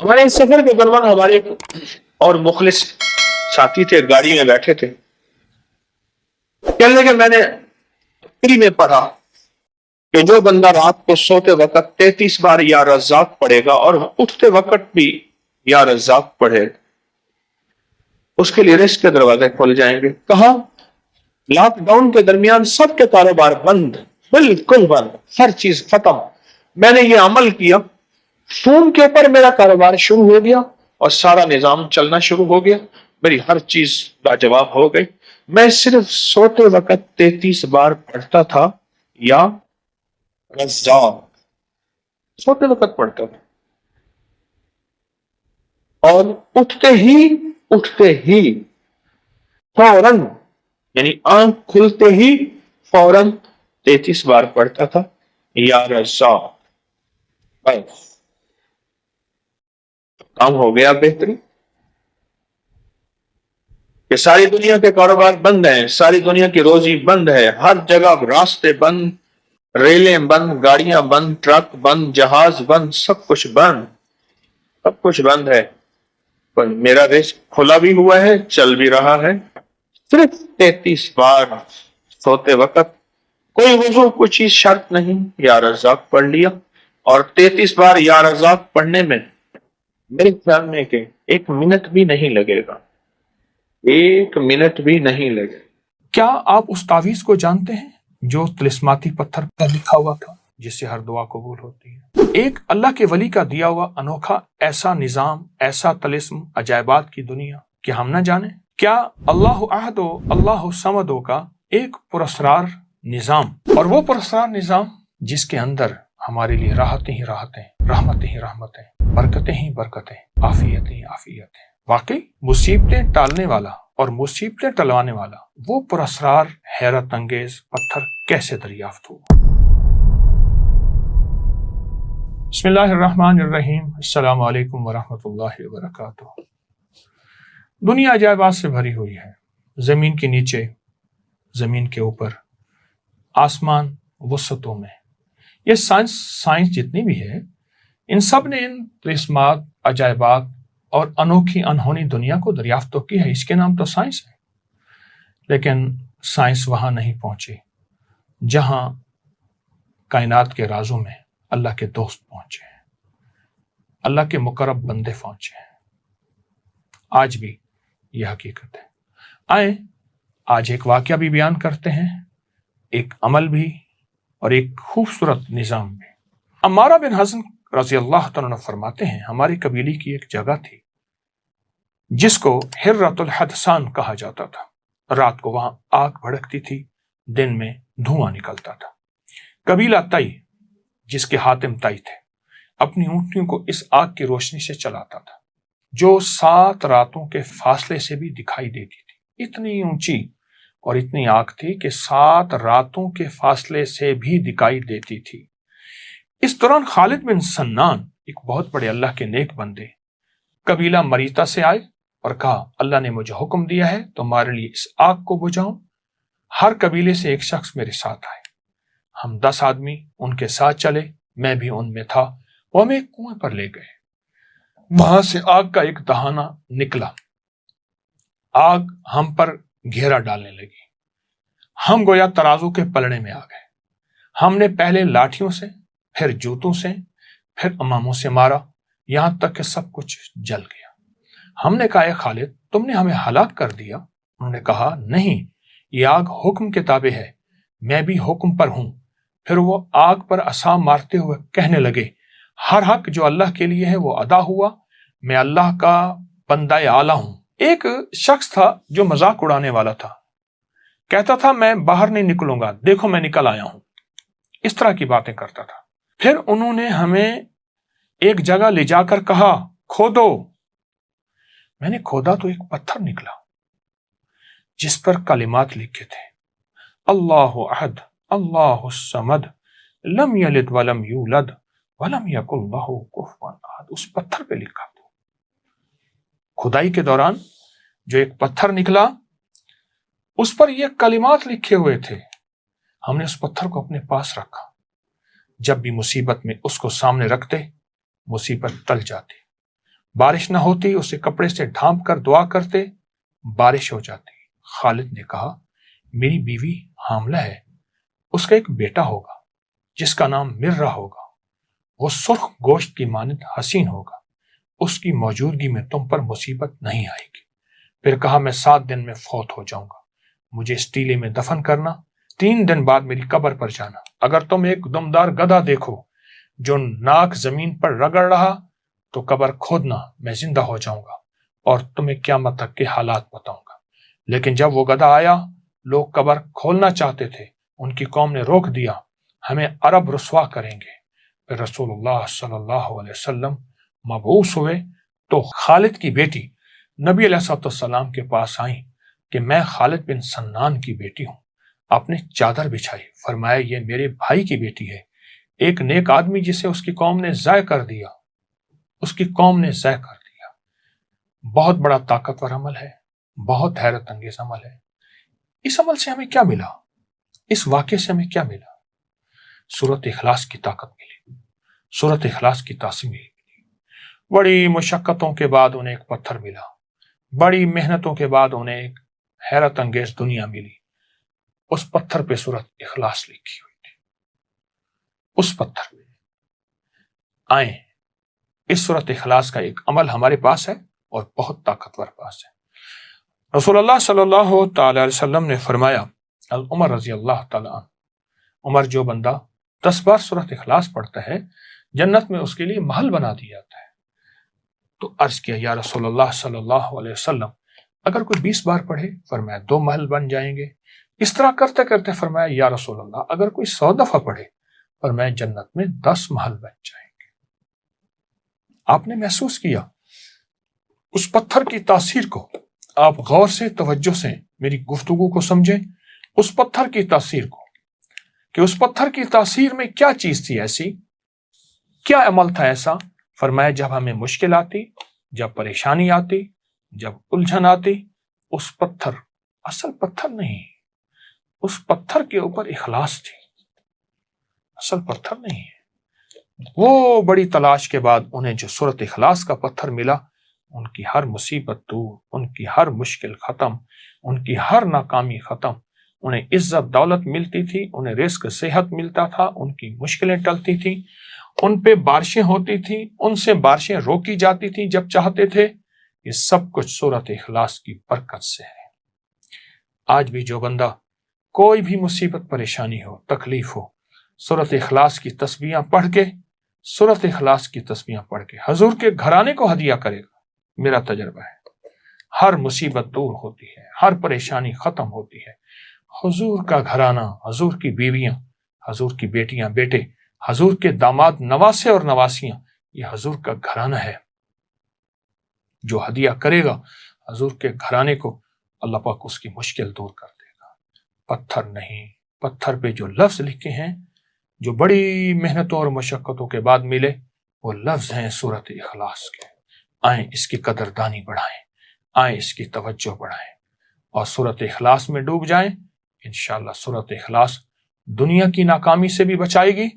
ہمارے اس سفر کے دوران ہمارے اور مخلص ساتھی تھے، گاڑی میں بیٹھے تھے، کہنے لگے میں نے فکری میں پڑھا کہ جو بندہ رات کو سوتے وقت 33 بار یا رزاق پڑھے گا اور اٹھتے وقت بھی یا رزاق پڑھے، اس کے لیے رزق کے دروازے کھول جائیں گے۔ کہا لاک ڈاؤن کے درمیان سب کے کاروبار بند، بالکل بند، ہر چیز ختم۔ میں نے یہ عمل کیا، فون کے اوپر میرا کاروبار شروع ہو گیا اور سارا نظام چلنا شروع ہو گیا، میری ہر چیز لاجواب ہو گئی۔ میں صرف سوتے وقت 33 بار پڑھتا تھا یا رزاق، سوتے وقت پڑھتا تھا، اور اٹھتے ہی فوراً، یعنی آنکھ کھلتے ہی فوراً 33 بار پڑھتا تھا یا رزاق۔ بس کام ہو گیا بہترین کہ ساری دنیا کے کاروبار بند ہیں، ساری دنیا کی روزی بند ہے، ہر جگہ راستے بند، ریلیں بند، گاڑیاں بند، ٹرک بند، جہاز بند، سب کچھ بند، سب کچھ بند ہے، پر میرا رزق کھلا بھی ہوا ہے، چل بھی رہا ہے۔ صرف 33 بار سوتے وقت، کوئی وضو کوئی چیز شرط نہیں، یا رزاق پڑھ لیا، اور 33 بار یا رزاق پڑھنے میں میرے خیال میں کہ 1 منٹ بھی نہیں لگے گا، 1 منٹ بھی نہیں لگے۔ کیا آپ اس تعویذ کو جانتے ہیں جو طلسماتی پتھر پر لکھا ہوا تھا جس سے ہر دعا قبول ہوتی ہے؟ ایک اللہ کے ولی کا دیا ہوا انوکھا ایسا نظام، ایسا طلسم، عجائبات کی دنیا کہ ہم نہ جانیں؟ کیا اللہ احد و اللہ صمد کا ایک پراسرار نظام، اور وہ پراسرار نظام جس کے اندر ہمارے لیے راحتیں ہی راحتیں، رحمتیں ہی رحمتیں، برکتیں ہی برکتیں، عافیتیں ہی عافیتیں۔ واقعی مصیبتیں ٹالنے والا اور مصیبتیں ٹلوانے والا وہ پراسرار حیرت انگیز پتھر کیسے دریافت ہوا؟ بسم اللہ الرحمن الرحیم، السلام علیکم ورحمۃ اللہ وبرکاتہ۔ دنیا عجائبات سے بھری ہوئی ہے، زمین کے نیچے، زمین کے اوپر، آسمان وسطوں میں۔ یہ سائنس جتنی بھی ہے، ان سب نے ان طلسمات، عجائبات اور انوکھی انہونی دنیا کو دریافت تو کی ہے، اس کے نام تو سائنس ہے، لیکن سائنس وہاں نہیں پہنچی جہاں کائنات کے رازوں میں اللہ کے دوست پہنچے ہیں، اللہ کے مقرب بندے پہنچے ہیں۔ آج بھی یہ حقیقت ہے۔ آئیں آج ایک واقعہ بھی بیان کرتے ہیں، ایک عمل بھی اور ایک خوبصورت نظام بھی۔ عمارہ بن حزن رضی اللہ تعالیٰ عنہ فرماتے ہیں، ہماری قبیلے کی ایک جگہ تھی جس کو حرۃ الحدثان کہا جاتا تھا۔ رات کو وہاں آگ بھڑکتی تھی، دن میں دھواں نکلتا تھا۔ قبیلہ تئی، جس کے حاتم تئی تھے، اپنی اونٹنیوں کو اس آگ کی روشنی سے چلاتا تھا جو 7 راتوں کے فاصلے سے بھی دکھائی دیتی تھی۔ اتنی اونچی اور اتنی آگ تھی کہ 7 راتوں کے فاصلے سے بھی دکھائی دیتی تھی۔ اس دوران خالد بن سنان، ایک بہت بڑے اللہ کے نیک بندے، قبیلہ مریتا سے آئے اور کہا اللہ نے مجھے حکم دیا ہے تمہارے لیے اس آگ کو بجھاؤں۔ ہر قبیلے سے ایک شخص میرے ساتھ آئے۔ ہم 10 آدمی ان کے ساتھ چلے، میں بھی ان میں تھا۔ وہ ہمیں ایک کنویں پر لے گئے، وہاں سے آگ کا ایک دہانہ نکلا۔ آگ ہم پر گھیرا ڈالنے لگی، ہم گویا ترازو کے پلڑے میں آ گئے۔ ہم نے پہلے لاٹھیوں سے، پھر جوتوں سے، پھر اماموں سے مارا، یہاں تک کہ سب کچھ جل گیا۔ ہم نے کہا اے خالد، تم نے ہمیں ہلاک کر دیا؟ انہوں نے کہا نہیں، یہ آگ حکم کے تابع ہے، میں بھی حکم پر ہوں۔ پھر وہ آگ پر عصا مارتے ہوئے کہنے لگے ہر حق جو اللہ کے لیے ہے وہ ادا ہوا، میں اللہ کا بندہ اعلیٰ ہوں۔ ایک شخص تھا جو مذاق اڑانے والا تھا، کہتا تھا میں باہر نہیں نکلوں گا، دیکھو میں نکل آیا ہوں، اس طرح کی باتیں کرتا تھا۔ پھر انہوں نے ہمیں ایک جگہ لے جا کر کہا کھودو۔ میں نے کھودا تو ایک پتھر نکلا جس پر کلمات لکھے تھے، اللہ احد، اللہ الصمد، لم یلد ولم یولد ولم یکن لہ کفوا احد۔ اس پتھر پہ لکھا تھا۔ کھدائی کے دوران جو ایک پتھر نکلا اس پر یہ کلمات لکھے ہوئے تھے۔ ہم نے اس پتھر کو اپنے پاس رکھا، جب بھی مصیبت میں اس کو سامنے رکھتے مصیبت ٹل جاتی۔ بارش نہ ہوتی، اسے کپڑے سے ڈھانپ کر دعا کرتے، بارش ہو جاتی۔ خالد نے کہا میری بیوی حاملہ ہے، اس کا ایک بیٹا ہوگا جس کا نام مرہ ہوگا، وہ سرخ گوشت کی مانند حسین ہوگا، اس کی موجودگی میں تم پر مصیبت نہیں آئے گی۔ پھر کہا میں 7 دن میں فوت ہو جاؤں گا، مجھے اس ٹیلے میں دفن کرنا، 3 دن بعد میری قبر پر جانا، اگر تم ایک دمدار گدھا دیکھو جو ناک زمین پر رگڑ رہا تو قبر کھودنا، میں زندہ ہو جاؤں گا اور تمہیں قیامت تک کے حالات بتاؤں گا۔ لیکن جب وہ گدھا آیا، لوگ قبر کھولنا چاہتے تھے، ان کی قوم نے روک دیا، ہمیں عرب رسوا کریں گے۔ پھر رسول اللہ صلی اللہ علیہ وسلم مبعوث ہوئے تو خالد کی بیٹی نبی علیہ الصلوۃ والسلام کے پاس آئیں کہ میں خالد بن سنان کی بیٹی ہوں۔ آپ نے چادر بچھائی، فرمایا یہ میرے بھائی کی بیٹی ہے، ایک نیک آدمی جسے اس کی قوم نے ضائع کر دیا، اس کی قوم نے ضائع کر دیا۔ بہت بڑا طاقتور عمل ہے، بہت حیرت انگیز عمل ہے۔ اس عمل سے ہمیں کیا ملا؟ اس واقعے سے ہمیں کیا ملا؟ سورۃ اخلاص کی طاقت ملی، سورۃ اخلاص کی تاثیر ملی۔ بڑی مشقتوں کے بعد انہیں ایک پتھر ملا، بڑی محنتوں کے بعد انہیں ایک حیرت انگیز دنیا ملی۔ اس پتھر پہ سورۃ اخلاص لکھی ہوئی تھی، اس پتھر پہ۔ آئیں، اس سورۃ اخلاص کا ایک عمل ہمارے پاس ہے اور بہت طاقتور پاس ہے۔ رسول اللہ صلی اللہ تعالی علیہ وسلم نے فرمایا، عمر رضی اللہ تعالی عنہ، عمر جو بندہ 10 بار سورۃ اخلاص پڑھتا ہے، جنت میں اس کے لیے محل بنا دیا جاتا ہے۔ تو عرض کیا یا رسول اللہ صلی اللہ علیہ وسلم، اگر کوئی 20 بار پڑھے؟ فرمایا 2 محل بن جائیں گے۔ اس طرح کرتے کرتے فرمایا یا رسول اللہ، اگر کوئی 100 دفعہ پڑھے؟ فرمایا جنت میں 10 محل بن جائیں گے۔ آپ نے محسوس کیا اس پتھر کی تاثیر کو؟ آپ غور سے، توجہ سے میری گفتگو کو سمجھیں، اس پتھر کی تاثیر کو، کہ اس پتھر کی تاثیر میں کیا چیز تھی ایسی، کیا عمل تھا ایسا؟ فرمایا جب ہمیں مشکل آتی، جب پریشانی آتی، جب الجھن آتی، اس پتھر، اصل پتھر نہیں، اس پتھر کے اوپر اخلاص تھی، اصل پتھر نہیں ہے۔ وہ بڑی تلاش کے بعد انہیں جو سورۃ اخلاص کا پتھر ملا، ان کی ہر مصیبت دور، ان کی ہر مشکل ختم، ان کی ہر ناکامی ختم، انہیں عزت دولت ملتی تھی، انہیں رزق صحت ملتا تھا، ان کی مشکلیں ٹلتی تھیں، ان پہ بارشیں ہوتی تھیں، ان سے بارشیں روکی جاتی تھیں جب چاہتے تھے۔ یہ سب کچھ سورۃ اخلاص کی برکت سے ہے۔ آج بھی جو بندہ کوئی بھی مصیبت، پریشانی ہو، تکلیف ہو، سورۃ اخلاص کی تسبیحاں پڑھ کے، سورۃ اخلاص کی تسبیحاں پڑھ کے حضور کے گھرانے کو ہدیہ کرے گا، میرا تجربہ ہے، ہر مصیبت دور ہوتی ہے، ہر پریشانی ختم ہوتی ہے۔ حضور کا گھرانہ، حضور کی بیویاں، حضور کی بیٹیاں، بیٹے، حضور کے داماد، نواسے اور نواسیاں، یہ حضور کا گھرانہ ہے۔ جو ہدیہ کرے گا حضور کے گھرانے کو، اللہ پاک اس کی مشکل دور کر دے گا۔ پتھر نہیں، پتھر پہ جو لفظ لکھے ہیں، جو بڑی محنتوں اور مشقتوں کے بعد ملے، وہ لفظ ہیں سورۃ اخلاص کے۔ آئیں اس کی قدردانی بڑھائیں، آئیں اس کی توجہ بڑھائیں اور سورۃ اخلاص میں ڈوب جائیں۔ انشاءاللہ سورۃ اخلاص دنیا کی ناکامی سے بھی بچائے گی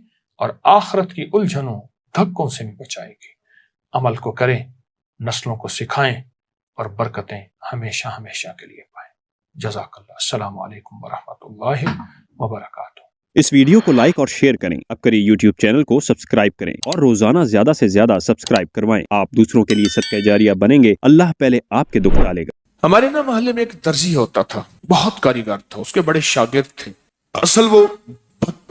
اور آخرت کی الجھنوں، دھکوں سے بھی بچائے گی۔ عمل کو کریں، نسلوں کو سکھائیں اور برکتیں ہمیشہ ہمیشہ کے لیے پائیں۔ جزاک اللہ۔ السلام علیکم ورحمۃ اللہ وبرکاتہ۔ اس ویڈیو کو لائک اور شیئر کریں، اب کریں یوٹیوب چینل کو سبسکرائب کریں اور روزانہ زیادہ سے زیادہ سبسکرائب کروائیں۔ آپ دوسروں کے لیے صدقہ جاریہ بنیں گے، اللہ پہلے آپ کے دکھ ڈالے گا۔ ہمارے نا محلے میں ایک درزی ہوتا تھا، بہت کاریگر تھا، اس کے بڑے شاگرد تھے، اصل وہ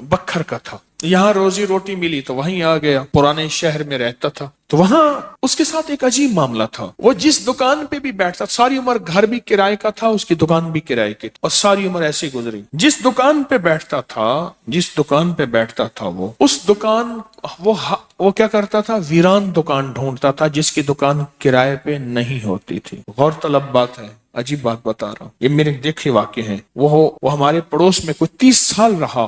بکھر کا تھا۔ یہاں روزی روٹی ملی تو وہیں آ گیا، پرانے شہر میں رہتا تھا، تو وہاں اس کے ساتھ ایک عجیب معاملہ تھا۔ وہ جس دکان پہ بھی بیٹھتا، ساری عمر گھر بھی کرائے کا تھا، اس کی دکان بھی کرائے کی، اور ساری عمر ایسی گزری۔ جس دکان پہ بیٹھتا تھا وہ اس دکان، وہ کیا کرتا تھا، ویران دکان ڈھونڈتا تھا جس کی دکان کرائے پہ نہیں ہوتی تھی۔ غور طلب بات ہے، عجیب بات بتا رہا ہوں، یہ میرے دیکھے واقع ہیں۔ وہ ہمارے پڑوس میں کوئی 30 سال رہا،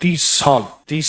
30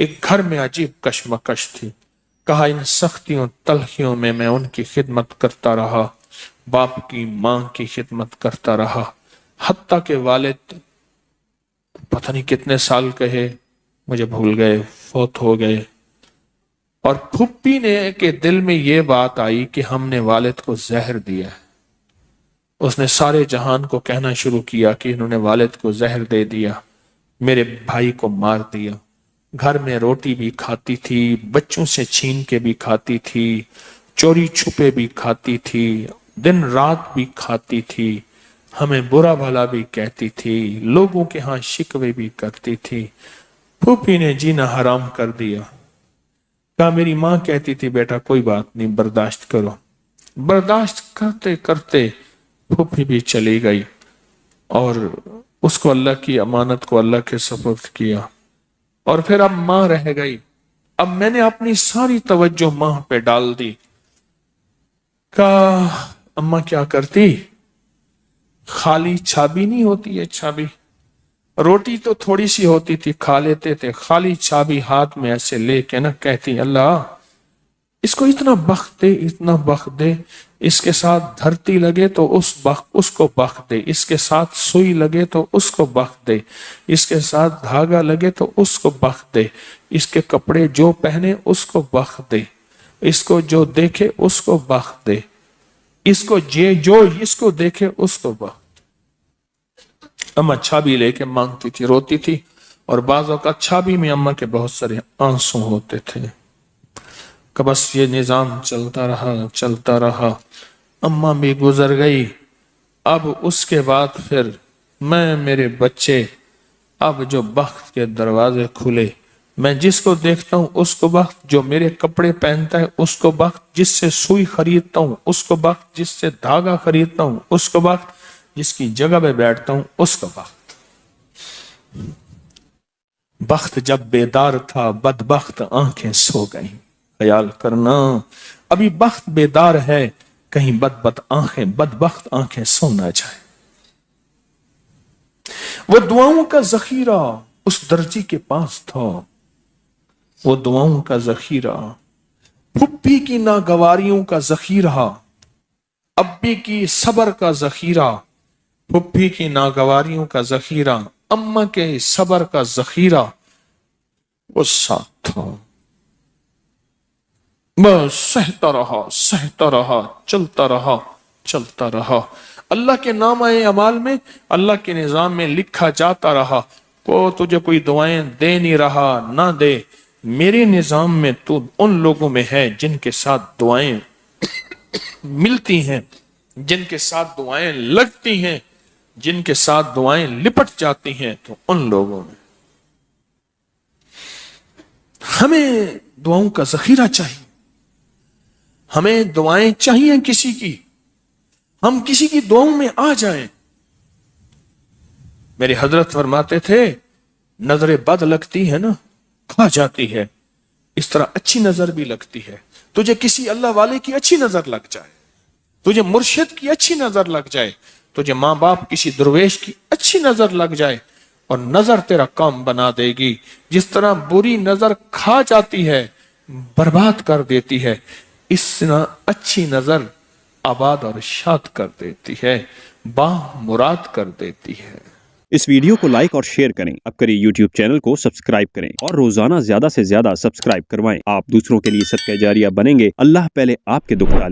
ایک گھر میں عجیب کشمکش تھی. کہا ان سختیوں تلخیوں میں میں ان کی خدمت کرتا رہا، باپ کی ماں کی خدمت کرتا رہا، حتیٰ کہ والد پتہ نہیں کتنے سال کہے مجھے بھول گئے، فوت ہو گئے. اور پھپھی نے کے دل میں یہ بات آئی کہ ہم نے والد کو زہر دیا ہے. اس نے سارے جہان کو کہنا شروع کیا کہ انہوں نے والد کو زہر دے دیا، میرے بھائی کو مار دیا. گھر میں روٹی بھی کھاتی تھی، بچوں سے چھین کے بھی کھاتی تھی، چوری چھپے بھی کھاتی تھی، دن رات بھی کھاتی تھی، ہمیں برا بھلا بھی کہتی تھی، لوگوں کے ہاں شکوے بھی کرتی تھی. پھوپھی نے جینا حرام کر دیا. کہا میری ماں کہتی تھی بیٹا کوئی بات نہیں، برداشت کرو. برداشت کرتے کرتے پھوپھی بھی چلی گئی اور اس کو اللہ کی امانت کو اللہ کے سپرد کیا. اور پھر اب ماں رہ گئی. اب میں نے اپنی ساری توجہ ماں پہ ڈال دی. کہا اماں کیا کرتی؟ خالی چھابی نہیں ہوتی ہے، چھابی روٹی تو تھوڑی سی ہوتی تھی کھا لیتے تھے، خالی چھابی ہاتھ میں ایسے لے کے نا کہتی اللہ اس کو اتنا بخت دے، اتنا بخت دے، اس کے ساتھ دھرتی لگے تو اس کو بخت دے، اس کے ساتھ سوئی لگے تو اس کو بخت دے، اس کے ساتھ دھاگا لگے تو اس کو بخت دے، اس کے کپڑے جو پہنے اس کو بخت دے، اس کو جو دیکھے اس کو بخت دے، اس کو جو اس کو دیکھے اس کو بخت. اماں چھابی لے کے مانگتی تھی، روتی تھی، اور بعض اوقات چھابی میں اماں کے بہت سارے آنسو ہوتے تھے. کہ بس یہ نظام چلتا رہا. اماں بھی گزر گئی. اب اس کے بعد پھر میں میرے بچے، اب جو بخت کے دروازے کھلے، میں جس کو دیکھتا ہوں اس کو بخت، جو میرے کپڑے پہنتا ہے اس کو بخت، جس سے سوئی خریدتا ہوں اس کو بخت، جس سے دھاگا خریدتا ہوں اس کو بخت، جس کی جگہ پہ بیٹھتا ہوں اس کو بخت. بخت جب بیدار تھا بدبخت آنکھیں سو گئیں. خیال کرنا ابھی بخت بیدار ہے، کہیں بدبخت آنکھیں سو نہ جائیں. وہ دعاؤں کا ذخیرہ اس درجی کے پاس تھا، وہ دعاؤں کا ذخیرہ، پھپھی کی ناگواریوں کا ذخیرہ، ابی کی صبر کا ذخیرہ، پھپھی کی ناگواریوں کا ذخیرہ، اماں کے صبر کا ذخیرہ وہ ساتھ تھا. بس سہتا رہا، چلتا رہا. اللہ کے نامہ اعمال میں، اللہ کے نظام میں لکھا جاتا رہا. تجھے کوئی دعائیں دے نہیں رہا، نہ دے. میرے نظام میں تو ان لوگوں میں ہے جن کے ساتھ دعائیں ملتی ہیں، جن کے ساتھ دعائیں لگتی ہیں، جن کے ساتھ دعائیں لپٹ جاتی ہیں. تو ان لوگوں میں ہمیں دعاؤں کا ذخیرہ چاہیے. ہمیں دعائیں چاہیے کسی کی، ہم کسی کی دعاؤں میں آ جائیں. میرے حضرت فرماتے تھے نظر بد لگتی ہے نا کھا جاتی ہے، اس طرح اچھی نظر بھی لگتی ہے. تجھے کسی اللہ والے کی اچھی نظر لگ جائے، تجھے مرشد کی اچھی نظر لگ جائے، تجھے ماں باپ کسی درویش کی اچھی نظر لگ جائے، اور نظر تیرا کام بنا دے گی. جس طرح بری نظر کھا جاتی ہے، برباد کر دیتی ہے، اس طرح اچھی نظر آباد اور شاد کر دیتی ہے، مراد کر دیتی ہے. اس ویڈیو کو لائک اور شیئر کریں. اب کریں یوٹیوب چینل کو سبسکرائب کریں اور روزانہ زیادہ سے زیادہ سبسکرائب کروائیں. آپ دوسروں کے لیے صدقہ جاریہ بنیں گے. اللہ پہلے آپ کے دکھ ڈالے.